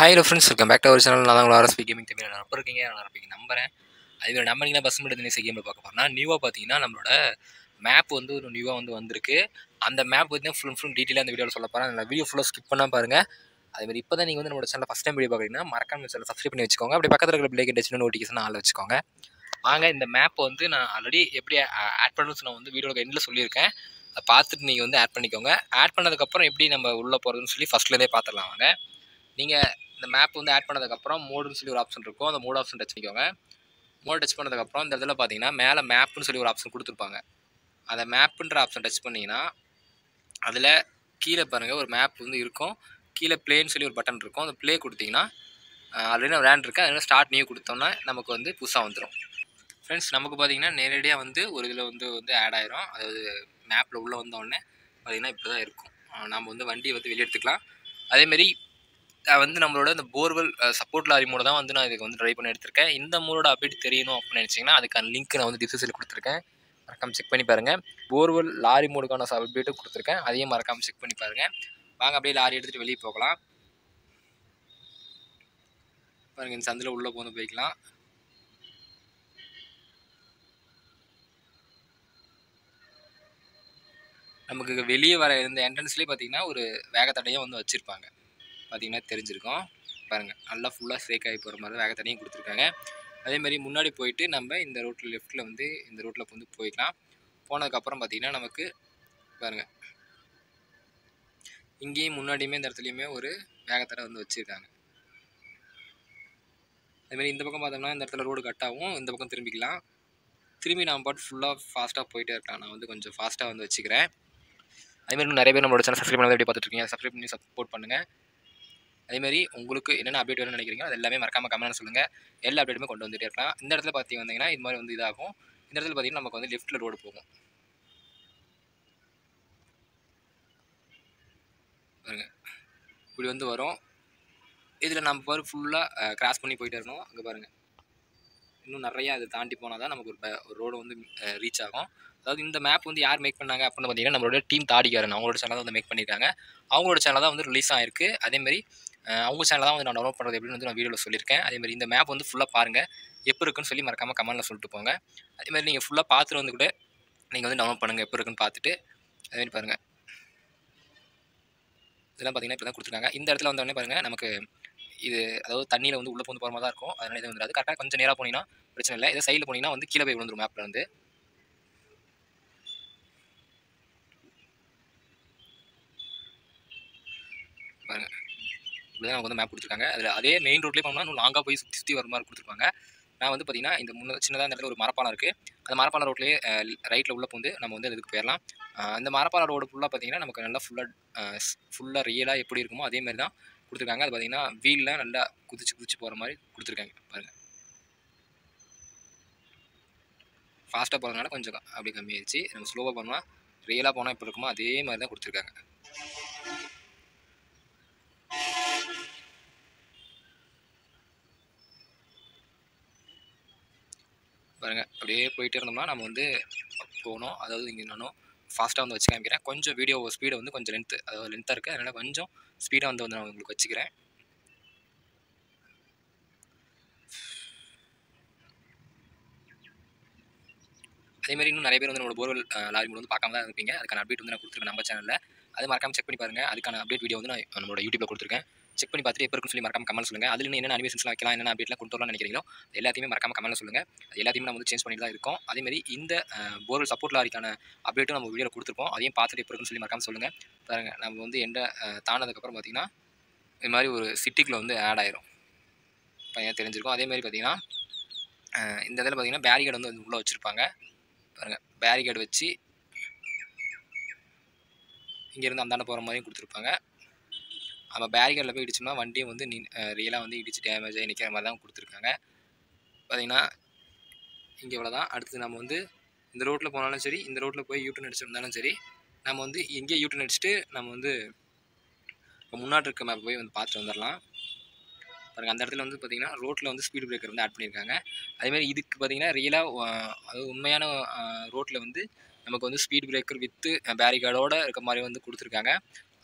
Hi hello friends, welcome back to our channel. நான் தான் உங்களை ஆர்எஸ்பி கேமிங் தமிழ் நல்லா இருக்கீங்க, நல்லா இருப்பீங்க நம்புறேன். அதுமாதிரி நம்ம இங்கே பஸ் மட்டும் தினேசி கேமில் பார்க்க போகிறோம்னா நியூவாக பார்த்தீங்கன்னா நம்மளோட மேப் வந்து ஒரு நியூவாக வந்திருக்கு. அந்த மேப் பார்த்தீங்கன்னா ஃபுல் டீட்டெயிலாக அந்த வீடியோவில் சொல்ல போகிறேன். அந்த வீடியோ ஃபுல்லாக ஸ்கிப் பண்ணால் பாருங்கள். அதேமாதிரி இப்போ தான் நீங்கள் வந்து நம்மளோட சேனல் ஃபஸ்ட் டைம் வீடியோ பார்க்குறீங்கன்னா மறக்காம சேனல் சப்ஸ்கிரைப் பண்ணி வச்சுக்கோங்க. அப்படி பக்கத்தில் இருக்கிற பிள்ளைக்கு டச் நோட்டிஃபிகேஷன் ஆள் வச்சுக்கோங்க. வாங்க இந்த மேப் வந்து நான் ஆல்ரெடி எப்படி ஆட் பண்ணணும்னு நான் வந்து வீடியோட எண்டில் சொல்லியிருக்கேன். அதை பார்த்துட்டு நீங்கள் வந்து ஆட் பண்ணிக்கோங்க. ஆட் பண்ணதுக்கப்புறம் எப்படி நம்ம உள்ளே போகிறதுன்னு சொல்லி ஃபஸ்ட்லேருந்தே பார்த்துடலாம். வாங்க நீங்கள் இந்த மேப் வந்து ஆட் பண்ணதுக்கப்புறம் மோடுன்னு சொல்லி ஒரு ஆப்ஷன் இருக்கும். அந்த மோட் ஆப்ஷன் டச் பண்ணிக்கோங்க. மோட் டச் பண்ணதுக்கப்புறம் இந்த இடத்துல பார்த்தீங்கன்னா மேலே மேப்புன்னு சொல்லி ஒரு ஆப்ஷன் கொடுத்துருப்பாங்க. அந்த மேப்புன்ற ஆப்ஷன் டச் பண்ணிங்கன்னா அதில் கீழே பாருங்கள் ஒரு மேப் வந்து இருக்கும். கீழே ப்ளேன்னு சொல்லி ஒரு பட்டன் இருக்கும். அந்த ப்ளே கொடுத்தீங்கன்னா ஆல்ரெடி நான் விளையாண்டு இருக்கேன். அதனால ஸ்டார்ட் நியூ கொடுத்தோம்னா நமக்கு வந்து புதுசாக வந்துடும். ஃப்ரெண்ட்ஸ், நமக்கு பார்த்தீங்கன்னா நேரடியாக வந்து ஒரு இதில் வந்து ஆட் ஆயிரும். அதாவது மேப்பில் உள்ளே வந்தோடனே பார்த்தீங்கன்னா இப்படி தான் இருக்கும். நம்ம வந்து வண்டியை வந்து வெளியே எடுத்துக்கலாம். அதேமாரி வந்து நம்மளோட இந்த போர்வெல் சப்போர்ட் லாரி மோட தான் வந்து நான் இதுக்கு வந்து ட்ரை பண்ணி எடுத்திருக்கேன். இந்த மோட அப்டேட் தெரியணும் அப்படின்னு நினச்சிங்கன்னா அதுக்கான லிங்க் நான் வந்து டிஸ்கிரிப்ஷனில் கொடுத்துருக்கேன். மறக்காமல் செக் பண்ணி பாருங்கள். போர்வெல் லாரி மோடுக்கான அப்டேட்டும் கொடுத்துருக்கேன். அதையும் மறக்காமல் செக் பண்ணி பாருங்கள். வாங்க அப்படியே லாரி எடுத்துகிட்டு வெளியே போகலாம். பாருங்கள், இந்த சந்தில் உள்ளே போந்து போய்க்கலாம். நமக்கு வெளியே வர இந்த என்ட்ரன்ஸ்லேயே பார்த்தீங்கன்னா ஒரு வேகத்தடையும் வந்து வச்சுருப்பாங்க. பார்த்தீங்கன்னா தெரிஞ்சிருக்கும். பாருங்கள், நல்லா ஃபுல்லாக ஸ்ட்ரைக் ஆகி போகிற மாதிரி வேகத்தடையும் கொடுத்துருக்காங்க. அதேமாதிரி முன்னாடி போயிட்டு நம்ம இந்த ரோட்டில் லெஃப்ட்டில் வந்து இந்த ரோட்டில் வந்து போய்க்கலாம். போனதுக்கப்புறம் பார்த்திங்கன்னா நமக்கு பாருங்கள் இங்கேயும் முன்னாடியுமே இந்த இடத்துலையுமே ஒரு வேகத்தடை வந்து வச்சுருக்காங்க. அதுமாதிரி இந்த பக்கம் பார்த்தோம்னா இந்த இடத்துல ரோடு கட்டாகவும் இந்த பக்கம் திரும்பிக்கலாம். திரும்பி நான் பாட்டு ஃபுல்லாக ஃபாஸ்ட்டாக போயிட்டே இருக்கலாம். நான் வந்து கொஞ்சம் ஃபாஸ்ட்டாக வந்து வச்சுக்கிறேன். அதேமாதிரி நிறைய பேர் நம்மளோட சேனல் சப்ஸ்கிரைப் பண்ணாத எப்படி பார்த்துட்ருக்கீங்க, சப்ஸ்கிரைப் பண்ணி சப்போர்ட் பண்ணுங்கள். அதேமாதிரி உங்களுக்கு என்னென்ன அப்டேட் வேணும்னு நினைக்கிறீங்க அது எல்லாமே மறக்காமல் கமெண்ட்ல சொல்லுங்கள். எல்லா அப்டேட்டுமே கொண்டு வந்துட்டே இருக்கலாம். இந்த இடத்துல பார்த்தீங்கன்னா இது மாதிரி வந்து இதாகும். இந்த இடத்துல பார்த்தீங்கன்னா நமக்கு வந்து லெஃப்ட்டில் ரோடு போகும். பாருங்கள், இப்படி வந்து வரும். இதில் நம்ம பாரு ஃபுல்லாக கிராஸ் பண்ணி போயிட்டே இருக்கணும். அங்கே பாருங்கள், இன்னும் நிறையா அதை தாண்டி போனால் தான் நமக்கு ஒரு ரோடு வந்து ரீச் ஆகும். அதாவது இந்த மேப் வந்து யார் மேக் பண்ணாங்க அப்படின்னு பார்த்தீங்கன்னா நம்மளோட டீம் தாடிக்காரன் அவங்களோட சேனல் தான் வந்து மேக் பண்ணியிருக்காங்க. அவங்களோட சேனல் தான் வந்து ரிலீஸ் ஆகிருக்கு. அதேமாதிரி அவங்க சேனல் தான் வந்து நான் டவுன்லோட் பண்ணுறது எப்படின்னு வந்து நான் வீடியோவில் சொல்லியிருக்கேன். அதேமாதிரி இந்த மேப் வந்து ஃபுல்லாக பாருங்கள், எப்போ இருக்குன்னு சொல்லி மறக்காமல் கமெண்ட்டில் சொல்லிட்டு போங்க. அதேமாதிரி நீங்கள் ஃபுல்லாக பார்த்துட்டு வந்து கூட நீங்கள் வந்து டவுன்லோட் பண்ணுங்கள் எப்போ இருக்குன்னு பார்த்துட்டு. அதேமாதிரி பாருங்கள், இதெல்லாம் பார்த்தீங்கன்னா இப்போ தான் கொடுத்துருக்காங்க. இந்த இடத்துல வந்தோடனே பாருங்கள் நமக்கு இது அதாவது தண்ணியில் வந்து உள்ளே போகிற மாதிரி தான் இருக்கும். அதனால இது வந்துடாது. கரெக்டாக கொஞ்சம் நேராக போனீங்கன்னா பிரச்சனை இல்லை. இதை சைடில் போனீங்கன்னா வந்து கீழே போய் விழுந்துடும் மேப்பில் வந்து. பாருங்கள், இப்படி தான் நமக்கு வந்து மேப் கொடுத்துருக்காங்க. அதில் அதே மெயின் ரோட்லேயே போனோம்னா இன்னும் லாங்காக போய் சுற்றி வர மாதிரி கொடுத்துருப்பாங்க. நான் வந்து பார்த்தீங்கன்னா இந்த சின்னதாக இந்த இடத்துல ஒரு மரப்பாலம் இருக்குது. அந்த மரப்பாலம் ரோட்லேயே ரைட்டில் உள்ள வந்து நம்ம வந்து இதுக்கு போயிடலாம். இந்த மரப்பாலம் ரோடு ஃபுல்லாக பார்த்தீங்கன்னா நமக்கு நல்லா ஃபுல்லாக ரியலாக எப்படி இருக்குமோ அதேமாதிரி தான் கொடுத்துருக்காங்க. அது பார்த்தீங்கன்னா வீலில் நல்லா குதிச்சு போகிற மாதிரி கொடுத்துருக்காங்க. பாருங்கள், ஃபாஸ்ட்டாக போகிறதுனால கொஞ்சம் அப்படி கம்மியாகிடுச்சு. நம்ம ஸ்லோவாக போனால் ரியலாக போனால் எப்படி இருக்குமோ அதே மாதிரி தான் கொடுத்துருக்காங்க. பாருங்கள், அப்படியே போயிட்டே இருந்தோம்னா நம்ம வந்து போகணும். அதாவது இங்கே நானும் ஃபாஸ்ட்டாக வந்து வச்சு காமிக்கிறேன். கொஞ்சம் வீடியோ ஸ்பீடை வந்து கொஞ்சம் அதாவது லென்த்தாக இருக்குது. அதனால் கொஞ்சம் ஸ்பீடாக வந்து நான் உங்களுக்கு வச்சுக்கிறேன். அதேமாதிரி இன்னும் நிறைய பேர் வந்து நம்மளோட போர்வெல் லாரி மோட் வந்து பார்க்காம தான் இருப்பீங்க. அதுக்கான அப்டேட் வந்து நான் கொடுத்துருக்கேன் நம்ம சேனலில். அது மறக்காமல் செக் பண்ணி பாருங்கள். அதுக்கான அப்டேட் வீடியோ வந்து நான் நம்மளோட யூடியூப்ல கொடுத்துருக்கேன். செக் பண்ணி பார்த்துட்டு எப்போ இருக்குன்னு சொல்லி மறக்காம கமெண்ட் சொல்லுங்கள். அதில் என்னென்ன அனிமேஷன்ஸ்லாம் வைக்கலாம், என்னென்ன அப்டேட்லாம் கொண்டு வரலாம்னு நினைக்கிறீங்களோ எல்லாத்தையுமே மறக்காம கமெண்ட்ல சொல்லுங்கள். அது எல்லாத்தையுமே நம்ம வந்து சேஞ்ச் பண்ணிட்டு தான் இருக்கோம். அதேமாதிரி இந்த போர்வெல் சப்போர்ட் லாரிக்கான அப்டேட்டும் நம்ம வீடியோவில் கொடுத்துருப்போம். அதையும் பார்த்துட்டு எப்போ இருக்குன்னு சொல்லி மறக்காம சொல்லுங்கள். பாருங்கள், நம்ம வந்து தாண்டதுக்கப்புறம் பார்த்தீங்கன்னா இது மாதிரி ஒரு சிட்டிக்குள்ளே வந்து ஆட் ஆயிரும். பையன் தெரிஞ்சிருக்கும். அதேமாதிரி பார்த்தீங்கன்னா இந்த இதில் பார்த்தீங்கன்னா பேரிகேட் வந்து உள்ளே வச்சுருப்பாங்க. பாருங்கள், பேரிகேட் வச்சு இங்கேருந்து அந்தாண்ட போகிற மாதிரியும் கொடுத்துருப்பாங்க. நம்ம பேரிகேடில் போய் இடிச்சோம்னா வண்டியும் வந்து ரியலாக வந்து இடிச்சு டேமேஜ் ஆகி நிற்கிற மாதிரி தான் கொடுத்துருக்காங்க. பார்த்திங்கன்னா இங்கே இவ்வளோ தான். அடுத்து நம்ம வந்து இந்த ரோட்டில் போனாலும் சரி, இந்த ரோட்டில் போய் யூட்டன் அடிச்சிருந்தாலும் சரி, நம்ம வந்து எங்கேயே யூட்டன் அடிச்சுட்டு நம்ம வந்து இப்போ முன்னாடி இருக்க மேப் போய் வந்து பார்த்துட்டு வந்துடலாம். பாருங்கள், அந்த இடத்துல வந்து பார்த்திங்கன்னா ரோட்டில் வந்து ஸ்பீடு பிரேக்கர் வந்து ஆட் பண்ணியிருக்காங்க. அதேமாதிரி இதுக்கு பார்த்திங்கன்னா ரியலாக அது உண்மையான ரோட்டில் வந்து நமக்கு வந்து ஸ்பீட் பிரேக்கர் வித்து பேரிகார்டோடு இருக்க மாதிரி வந்து கொடுத்துருக்காங்க.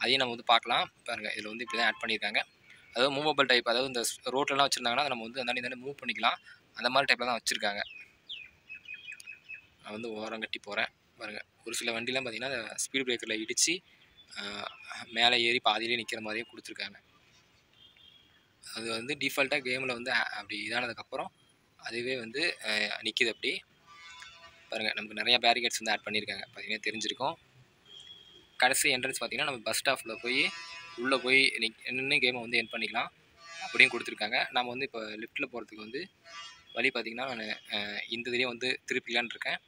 அதையும் நம்ம வந்து பார்க்கலாம். பாருங்கள், இதில் வந்து இப்படி தான் ஆட் பண்ணியிருக்காங்க. அதாவது மூவபிள் டைப், அதாவது இந்த ரோட்லலாம் வச்சுருந்தாங்கன்னா அதை நம்ம வந்து அந்தாண்டி மூவ் பண்ணிக்கலாம். அந்த மாதிரி டைப்பில் தான் வச்சுருக்காங்க. நான் வந்து ஓரம் கட்டி போகிறேன் பாருங்கள். ஒரு சில வண்டிலாம் பார்த்தீங்கன்னா அந்த ஸ்பீட் பிரேக்கரில் இடித்து மேலே ஏறி பாதியிலே நிற்கிற மாதிரியே கொடுத்துருக்காங்க. அது வந்து டிஃபால்ட்டாக கேமில் வந்து அப்படி இதானதுக்கப்புறம் அதுவே வந்து நிற்கிது அப்படி. பாருங்கள், நமக்கு நிறையா பேரிகேட்ஸ் வந்து ஆட் பண்ணியிருக்காங்க, பார்த்தீங்கன்னா தெரிஞ்சிருக்கும். கடைசி என்ட்ரன்ஸ் பார்த்தீங்கன்னா நம்ம பஸ் ஸ்டாப்பில் போய் உள்ளே போய் நின்று கேமை வந்து என் பண்ணிக்கலாம் அப்படியும் கொடுத்துருக்காங்க. நம்ம வந்து இப்போ லிஃப்ட்டில் போகிறதுக்கு வந்து வழி பார்த்திங்கன்னா நான் இந்த இதுலேயும் வந்து திருப்பிலான்னு இருக்கேன்.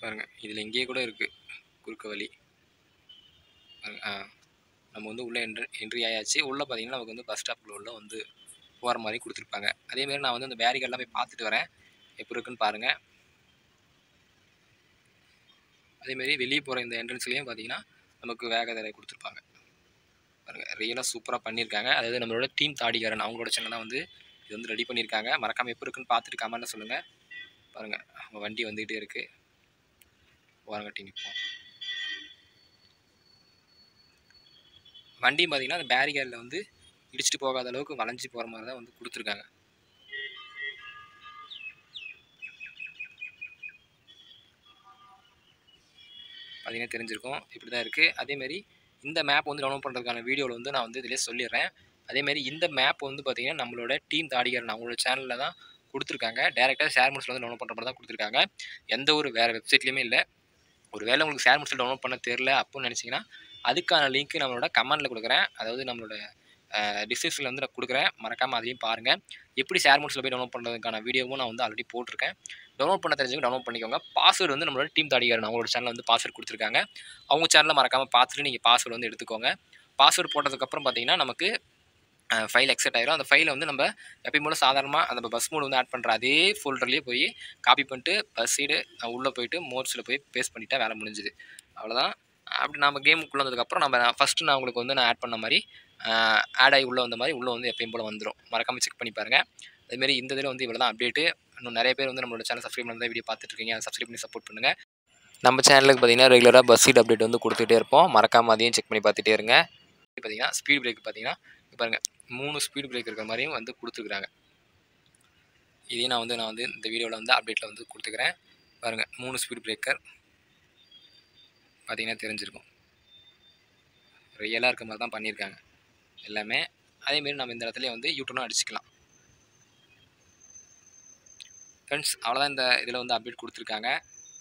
பாருங்கள், இதில் எங்கேயே கூட இருக்குது குறுக்க வழி. நம்ம வந்து உள்ளே என்ட்ரி ஆயாச்சு. உள்ளே பார்த்தீங்கன்னா நமக்கு வந்து பஸ் ஸ்டாப்பில் உள்ள வந்து போகிற மாதிரி கொடுத்துருப்பாங்க. அதேமாரி நான் வந்து அந்த பேரிகேட்லாம் போய் பார்த்துட்டு வரேன், எப்படி இருக்குன்னு பாருங்கள். அதேமாரி வெளியே போகிற இந்த என்ட்ரன்ஸ்லேயும் பார்த்தீங்கன்னா நமக்கு வேகத்தடை கொடுத்துருப்பாங்க. பாருங்கள், ரியலாக சூப்பராக பண்ணியிருக்காங்க. அதாவது நம்மளோட டீம் தாடிகாரன் அவங்களோட சேனல் தான் வந்து இது வந்து ரெடி பண்ணியிருக்காங்க. மறக்காமல் எப்படி இருக்குன்னு பார்த்துட்டு கமெண்ட்டில் சொல்லுங்கள். பாருங்கள், நம்ம வண்டி வந்துக்கிட்டே இருக்குது, ஓரங்கட்டி நிற்போம். வண்டியும் பார்த்தீங்கன்னா அந்த பேரிகேடில் வந்து இடிச்சிட்டு போகாத அளவுக்கு வளைஞ்சி போகிற மாதிரி தான் வந்து கொடுத்துருக்காங்க. பார்த்தீங்கன்னா தெரிஞ்சிருக்கும், இப்படி தான் இருக்குது. அதேமாரி இந்த மேப் வந்து டவுன்லோட் பண்ணுறதுக்கான வீடியோவில் வந்து நான் வந்து இதிலே சொல்லிடுறேன். அதேமாரி இந்த மேப் வந்து பார்த்தீங்கன்னா நம்மளோட டீம் தாடிகாரன் அவங்களோட சேனலில் தான் கொடுத்துருக்காங்க. டேரெக்டாக ஷேர் மூட்ஸில் வந்து டவுன்லோட் பண்ணுற மாதிரி தான் கொடுத்துருக்காங்க. எந்த ஒரு வேறு வெப்சைட்லேயுமே இல்லை. ஒரு வேளை உங்களுக்கு ஷேர் மூட்ஸில் டவுன்லோட் பண்ண தெரில அப்படின்னு நினச்சிங்கன்னா அதுக்கான லிங்க் நம்மளோட கமெண்ட்டில் கொடுக்குறேன். அதாவது நம்மளோட டிஸ்கிரிப்ஷனில் வந்து நான் கொடுக்குறேன், மறக்காமல் அதையும் பாருங்கள். எப்படி ஷேர் மூட்ஸில் போய் டவுன்லோட் பண்ணுறதுக்கான வீடியோவும் நான் வந்து ஆல்ரெடி போட்டிருக்கேன். டவுன்லோட் பண்ண தெரிஞ்சவங்க டவுன்லோட் பண்ணிக்கோங்க. பாஸ்வேர்டு வந்து நம்மளோட டீம் தாடிகாரன் அவங்களோட சேனலில் வந்து பாஸ்வேர்டு கொடுத்துருக்காங்க. அவங்க சேனலில் மறக்காமல் பார்த்துட்டு நீங்கள் பாஸ்வேர்டு வந்து எடுத்துக்கோங்க. பாஸ்வேர்டு போட்டதுக்கப்புறம் பார்த்தீங்கன்னா நமக்கு ஃபைல் எக்ஸெட் ஆயிரும். அந்த ஃபைலை வந்து நம்ம எப்பயும் போல சாதாரணமாக அந்த பஸ் மோடு வந்து ஆட் பண்ணுற அதே ஃபோல்டர்லேயே போய் காப்பி பண்ணிட்டு பஸ் சைடு உள்ளே போயிட்டு மோட்ஸில் போய் பேஸ்ட் பண்ணிட்டா வேலை முடிஞ்சுது. அவ்வளோதான். அப்படி நம்ம கேமுக்குள்ளே வந்ததுக்கப்புறம் நம்ம ஃபஸ்ட்டு நான் உங்களுக்கு வந்து நான் ஆட் பண்ண மாதிரி ஆட் ஆகி உள்ளே வந்த மாதிரி உள்ளே வந்து எப்பயும் போல் வந்துடும். மறக்காமல் செக் பண்ணி பாருங்கள். அதுமாரி இந்த இதில் வந்து இவ்வளோ தான் அப்டேட்டு. இன்னும் நிறைய பேர் வந்து நம்மளோட சேனல் சப்ஸ்கிரைப் பண்ணி தான் வீடியோ பார்த்துட்ருக்கீங்க. அதை சப்ஸ்கிரைப் பண்ணி சப்போர்ட் பண்ணுங்கள். நம்ம சேனலுக்கு பார்த்தீங்கன்னா ரெகுலராக பஸ் சீட் அப்டேட் வந்து கொடுத்துட்டே இருப்போம். மறக்காமல் அதையும் செக் பண்ணி பார்த்துட்டே இருங்க. பார்த்தீங்கன்னா ஸ்பீட் பிரேக் பார்த்தீங்கன்னா பாருங்கள் 3 ஸ்பீட் பிரேக் இருக்கிற மாதிரியும் வந்து கொடுத்துருக்குறாங்க. இதையும் நான் வந்து இந்த வீடியோவில் வந்து அப்டேட்டில் வந்து கொடுத்துக்கிறேன். பாருங்கள், 3 ஸ்பீட் பிரேக்கர் பார்த்தீங்கன்னா தெரிஞ்சிருக்கும். ரியலாக இருக்க மாதிரி தான் பண்ணியிருக்காங்க எல்லாமே. அதேமாரி நம்ம இந்த இடத்துல வந்து யூட்டர்னும் அடிச்சுக்கலாம். ஃப்ரெண்ட்ஸ், அவ்வளோதான். இந்த இதில் வந்து அப்டேட் கொடுத்துருக்காங்க.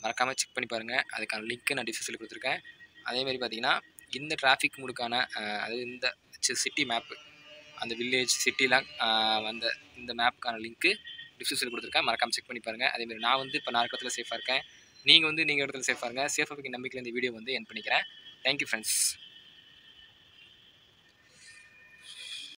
மறக்காமல் செக் பண்ணி பாருங்கள். அதுக்கான லிங்க்கு நான் டிஸ்கிரிப்ஷனில் கொடுத்துருக்கேன். அதேமாரி பார்த்தீங்கன்னா இந்த டிராஃபிக் மூடுக்கான அதாவது இந்த சிட்டி மேப்பு, அந்த வில்லேஜ் சிட்டிலாம் வந்த இந்த மேப்புக்கான லிங்க்கு டிஸ்கிரிப்ஷனில் கொடுத்துருக்கேன். மறக்காமல் செக் பண்ணி பாருங்கள். அதேமாதிரி நான் வந்து இப்போ நான் இடத்துல சேஃபாக இருக்கேன். நீங்கள் இடத்துல சேஃபாக இருங்க. சேஃபாக இருக்க நம்பிக்கையில் இந்த வீடியோ வந்து என் பண்ணிக்கிறேன். Thank you friends.